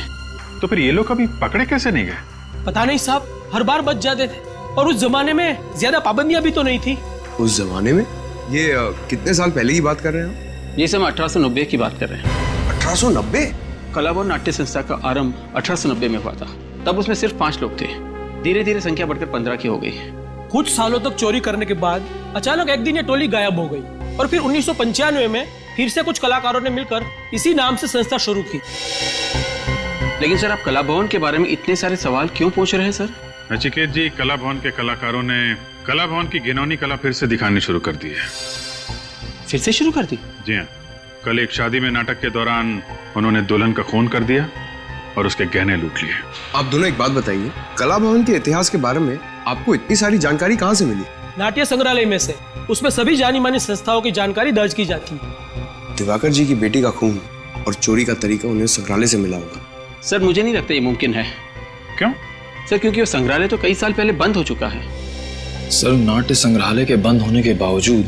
तो फिर ये लोग कभी पकड़े कैसे नहीं गए? पता नहीं साहब, हर बार बच जाते थे। और उस जमाने में ज्यादा पाबंदियां भी तो नहीं थी। उस जमाने में? ये कितने साल पहले की बात कर रहे हैं? ये सब 1890 की बात कर रहे हैं। 1890? कला भवन नाट्य संस्था का आरंभ 1890 में हुआ था। तब उसमें सिर्फ 5 लोग थे। धीरे धीरे संख्या बढ़कर 15 की हो गई। कुछ सालों तक चोरी करने के बाद अचानक एक दिन ये टोली गायब हो गई और फिर 1995 में फिर से कुछ कलाकारों ने मिलकर इसी नाम से संस्था शुरू की। लेकिन सर, आप कला भवन के बारे में इतने सारे सवाल क्यों पूछ रहे हैं सर? नचिकेत जी, कला भवन के कलाकारों ने कला भवन की घिनौनी कला फिर से दिखानी शुरू कर दी है। फिर से शुरू कर दी? जी हाँ। कल एक शादी में नाटक के दौरान उन्होंने दुल्हन का खून कर दिया और उसके गहने लूट लिए। आप दोनों एक बात बताइए, कला भवन के इतिहास के बारे में आपको इतनी सारी जानकारी कहाँ से मिली? नाट्य संग्रहालय में से। उसमें सभी जानी मानी संस्थाओं की जानकारी दर्ज की जाती है। दिवाकर जी की बेटी का खून और चोरी का तरीका उन्हें संग्रहालय से मिला होगा। सर, मुझे नहीं लगता ये मुमकिन है। क्यों? सर, क्योंकि वो संग्रहालय तो कई साल पहले बंद हो चुका है। सर, नाट्य संग्रहालय के बंद होने के बावजूद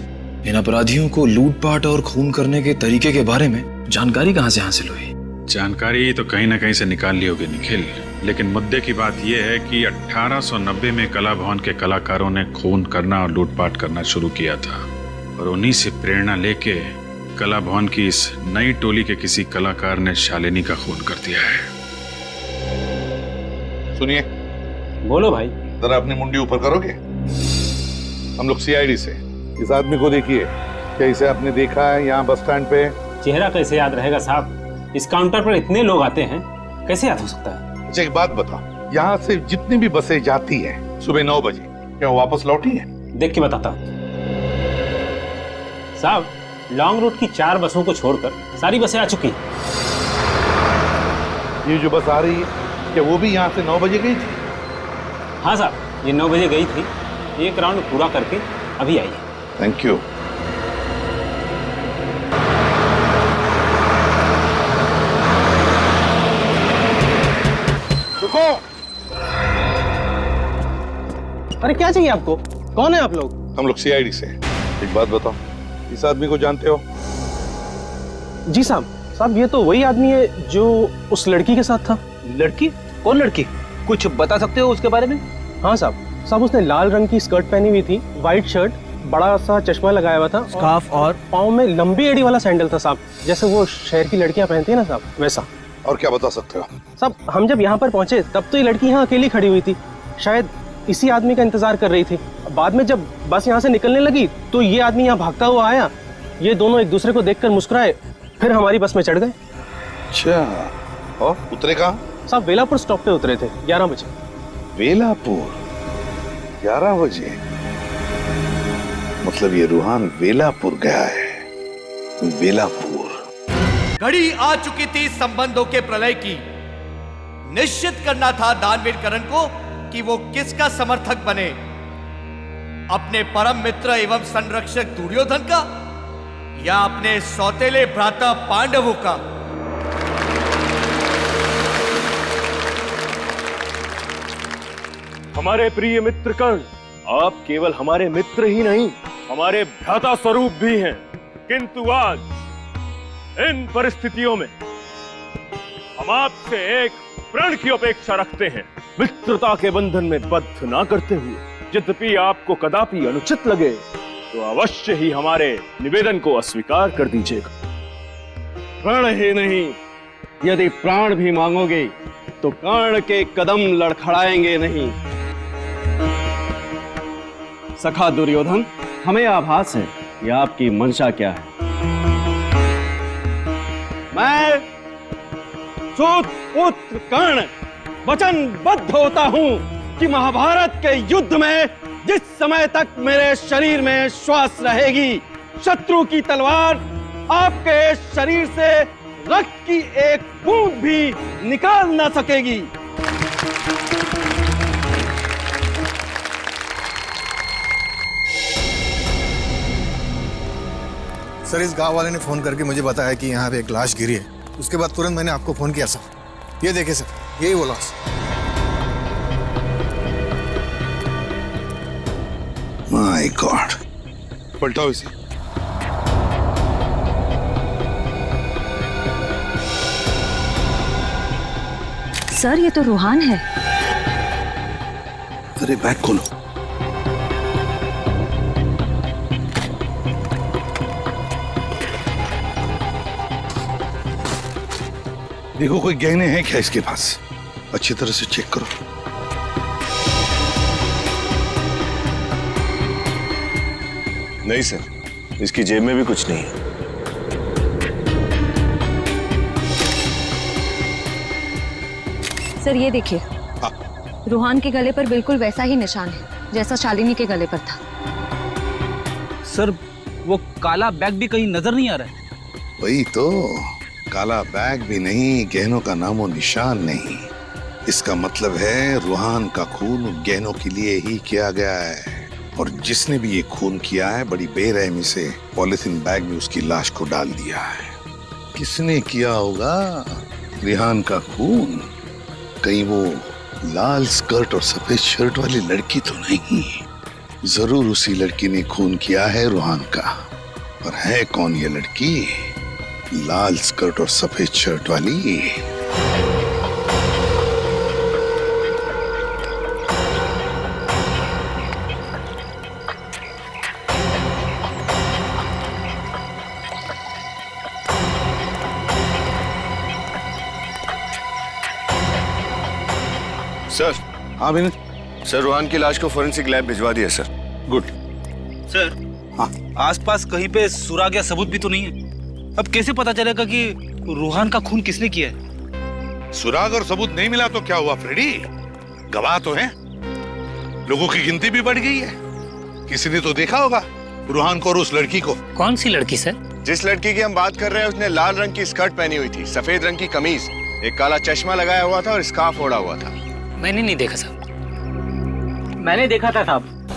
इन अपराधियों को लूटपाट और खून करने के तरीके के बारे में जानकारी कहाँ से हासिल हुई? जानकारी तो कहीं ना कहीं से निकाल ली होगी निखिल, लेकिन मुद्दे की बात यह है कि 1890 में कला भवन के कलाकारों ने खून करना और लूटपाट करना शुरू किया था और उन्हीं से प्रेरणा लेके कला भवन की इस नई टोली के किसी कलाकार ने शालिनी का खून कर दिया है। सुनिए। बोलो भाई। जरा अपनी मुंडी ऊपर करोगे? हम लोग सीआईडी से। इस आदमी को देखिए, क्या इसे आपने देखा है यहाँ बस स्टैंड पे? चेहरा कैसे याद रहेगा साहब? इस काउंटर पर इतने लोग आते हैं, कैसे याद हो सकता है? अच्छा, एक बात बताओ, यहाँ से जितनी भी बसें जाती हैं सुबह 9 बजे, क्या वो वापस लौटी हैं? देख के बताता साहब, लॉन्ग रूट की 4 बसों को छोड़कर सारी बसें आ चुकी। ये जो बस आ रही है, क्या वो भी यहाँ से 9 बजे गई थी? हाँ साहब, ये 9 बजे गई थी। एक राउंड पूरा करके अभी आई है। Thank you. रुको। अरे क्या चाहिए आपको? कौन है आप लोग? हम लोग सीआईडी से। एक बात बताओ, इस आदमी को जानते हो? जी साहब। साहब, ये तो वही आदमी है जो उस लड़की के साथ था। लड़की? कौन लड़की? कुछ बता सकते हो उसके बारे में? हाँ साहब। साहब, उसने लाल रंग की स्कर्ट पहनी हुई थी, व्हाइट शर्ट, बड़ा सा चश्मा लगाया हुआ था, स्कार्फ और पाँव में लंबी एड़ी वाला सैंडल था साहब, जैसे वो शहर की लड़कियां पहनती है ना साहब, वैसा। और क्या बता सकते हो? साहब, हम जब यहाँ पर पहुंचे तब तो ये लड़की यहाँ अकेली खड़ी हुई थी, शायद इसी आदमी का इंतजार कर रही थी। बाद में जब बस यहाँ से निकलने लगी तो ये आदमी यहाँ भागता हुआ आया। ये दोनों एक दूसरे को देखकर मुस्कुराए, फिर हमारी बस में चढ़ गए। अच्छा, और उतरे कहाँ? साहब, वेलापुर स्टॉप पे उतरे थे 11 बजे। वेलापुर 11 बजे? मतलब ये रूहान वेलापुर गया है। वेलापुर। घड़ी आ चुकी थी संबंधों के प्रलय की। निश्चित करना था दानवीर करण को कि वो किसका समर्थक बने, अपने परम मित्र एवं संरक्षक दुर्योधन का या अपने सौतेले भ्राता पांडवों का। हमारे प्रिय मित्र कर्ण, आप केवल हमारे मित्र ही नहीं, हमारे भ्राता स्वरूप भी हैं। किंतु आज इन परिस्थितियों में हम आपसे एक प्रण की अपेक्षा रखते हैं, मित्रता के बंधन में बद्ध ना करते हुए। यद्यपि आपको कदापि अनुचित लगे तो अवश्य ही हमारे निवेदन को अस्वीकार कर दीजिएगा। प्रण ही नहीं, यदि प्राण भी मांगोगे तो कर्ण के कदम लड़खड़ाएंगे नहीं। सखा दुर्योधन, हमें आभास है कि आपकी मंशा क्या है। सूत पुत्र कर्ण वचनबद्ध होता हूं कि महाभारत के युद्ध में जिस समय तक मेरे शरीर में श्वास रहेगी, शत्रु की तलवार आपके शरीर से रक्त की एक बूंद भी निकाल ना सकेगी। सर, इस गांव वाले ने फोन करके मुझे बताया कि यहाँ पे एक लाश गिरी है। उसके बाद तुरंत मैंने आपको फोन किया सर। ये देखिए सर, यही वो लाश। माय गॉड, पलटाओ इसे। सर, ये तो रूहान है। अरे बैग खोलो। देखो कोई गहने हैं क्या इसके पास, अच्छी तरह से चेक करो। नहीं सर, इसकी जेब में भी कुछ नहीं है। सर, ये देखिए, रूहान के गले पर बिल्कुल वैसा ही निशान है जैसा शालिनी के गले पर था। सर, वो काला बैग भी कहीं नजर नहीं आ रहा है। वही तो, काला बैग भी नहीं, गहनों का नामो निशान नहीं। इसका मतलब है रूहान का खून गहनों के लिए ही किया गया है, और जिसने भी ये खून किया है बड़ी बेरहमी से पॉलिथीन बैग में उसकी लाश को डाल दिया है। किसने किया होगा रिहान का खून? कहीं वो लाल स्कर्ट और सफेद शर्ट वाली लड़की तो नहीं? जरूर उसी लड़की ने खून किया है रूहान का। पर है कौन ये लड़की, लाल स्कर्ट और सफेद शर्ट वाली? सर। हाँ विनोद। सर, रूहान की लाश को फोरेंसिक लैब भिजवा दिया सर। गुड। सर, हाँ, आसपास कहीं पे सुराग या सबूत भी तो नहीं है। अब कैसे पता चलेगा कि रूहान का खून किसने किया है? सुराग और सबूत नहीं मिला तो क्या हुआ फ्रेडी? गवाह तो हैं, लोगों की गिनती भी बढ़ गई है। किसी ने तो देखा होगा रूहान को और उस लड़की को। कौन सी लड़की सर? जिस लड़की की हम बात कर रहे हैं उसने लाल रंग की स्कर्ट पहनी हुई थी, सफेद रंग की कमीज, एक काला चश्मा लगाया हुआ था और स्कार्फ ओढ़ा हुआ था। मैंने नहीं देखा साहब। मैंने देखा था साहब।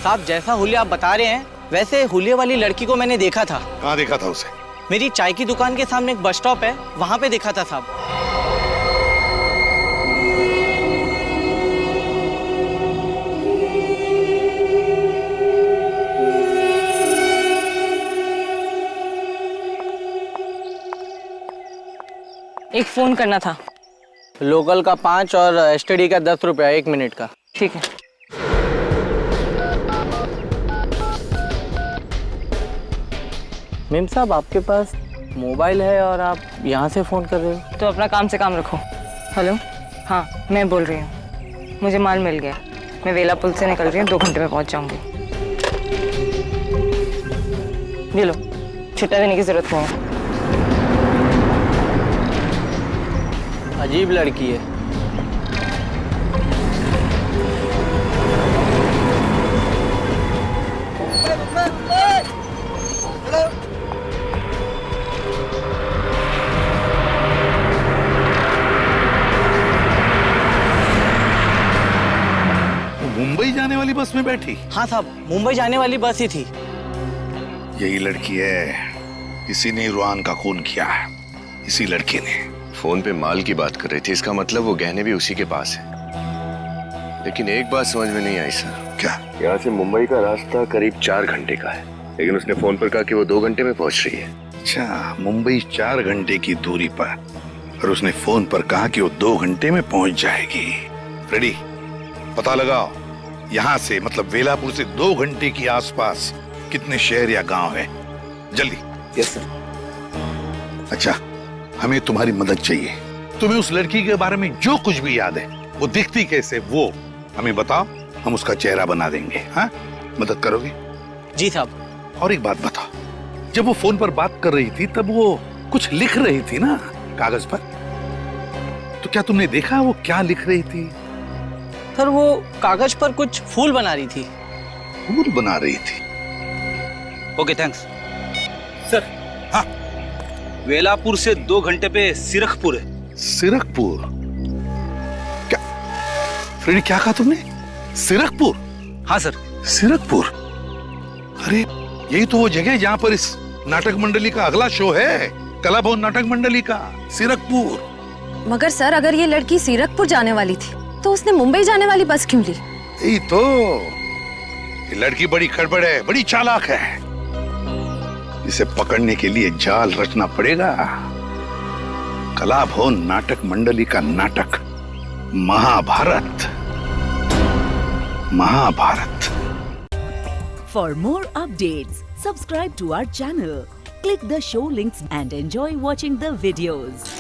साहब, जैसा हुलिया आप बता रहे हैं वैसे हुलिये वाली लड़की को मैंने देखा था। कहाँ देखा था उसे? मेरी चाय की दुकान के सामने एक बस स्टॉप है, वहां पे देखा था साहब। एक फोन करना था। लोकल का 5 और एसटीडी का 10 रुपया 1 मिनट का। ठीक है। मेम साहब, आपके पास मोबाइल है और आप यहाँ से फ़ोन कर रहे हो? तो अपना काम से काम रखो। हेलो, हाँ मैं बोल रही हूँ, मुझे माल मिल गया। मैं वेला पुल से निकल रही हूँ, 2 घंटे में पहुँच जाऊँगी। ये लो, छुट्टा देने की जरूरत नहीं है। अजीब लड़की है। मुंबई जाने वाली बस में बैठी? हाँ साहब, मुंबई जाने वाली बस ही थी। यही लड़की है, इसी ने रूहान का खून किया है, इसी लड़की ने। फोन पे माल की बात कर रही थी, इसका मतलब वो गहने भी उसी के पास है। लेकिन एक बात समझ में नहीं आई सर। क्या? यहाँ से मुंबई का रास्ता करीब 4 घंटे का है, लेकिन उसने फोन पर कहा कि वो 2 घंटे में पहुंच रही है। अच्छा, मुंबई 4 घंटे की दूरी पर, और उसने फोन पर कहा कि वो 2 घंटे में पहुंच जाएगी। फ्रेडी, पता लगाओ यहाँ से मतलब वेलापुर से 2 घंटे के आसपास कितने शहर या गांव है, जल्दी। Yes sir. अच्छा, हमें तुम्हारी मदद चाहिए। तुम्हें उस लड़की के बारे में जो कुछ भी याद है, वो दिखती कैसे, वो हमें बताओ, हम उसका चेहरा बना देंगे। हाँ, मदद करोगे? जी साहब। और एक बात बताओ, जब वो फोन पर बात कर रही थी तब वो कुछ लिख रही थी ना कागज पर? क्या तुमने देखा वो क्या लिख रही थी? सर वो कागज पर कुछ फूल बना रही थी। फूल बना रही थी? Okay thanks sir. हाँ, वेलापुर से 2 घंटे पे सिरखपुर है। सिरखपुर? क्या फ्रेंड, क्या कहा तुमने? सिरखपुर? हाँ सर। सिरखपुर? अरे यही तो वो जगह है जहां पर इस नाटक मंडली का अगला शो है, कला भवन नाटक मंडली का। सिरखपुर। मगर सर, अगर ये लड़की सीरकपुर जाने वाली थी तो उसने मुंबई जाने वाली बस क्यों ली? यही तो, ये लड़की बड़ी गड़बड़ है, बड़ी चालाक है। इसे पकड़ने के लिए जाल रचना पड़ेगा। कला भवन नाटक मंडली का नाटक Mahabharat. Mahabharat. For more updates, subscribe to our channel, click the show links and enjoy watching the videos.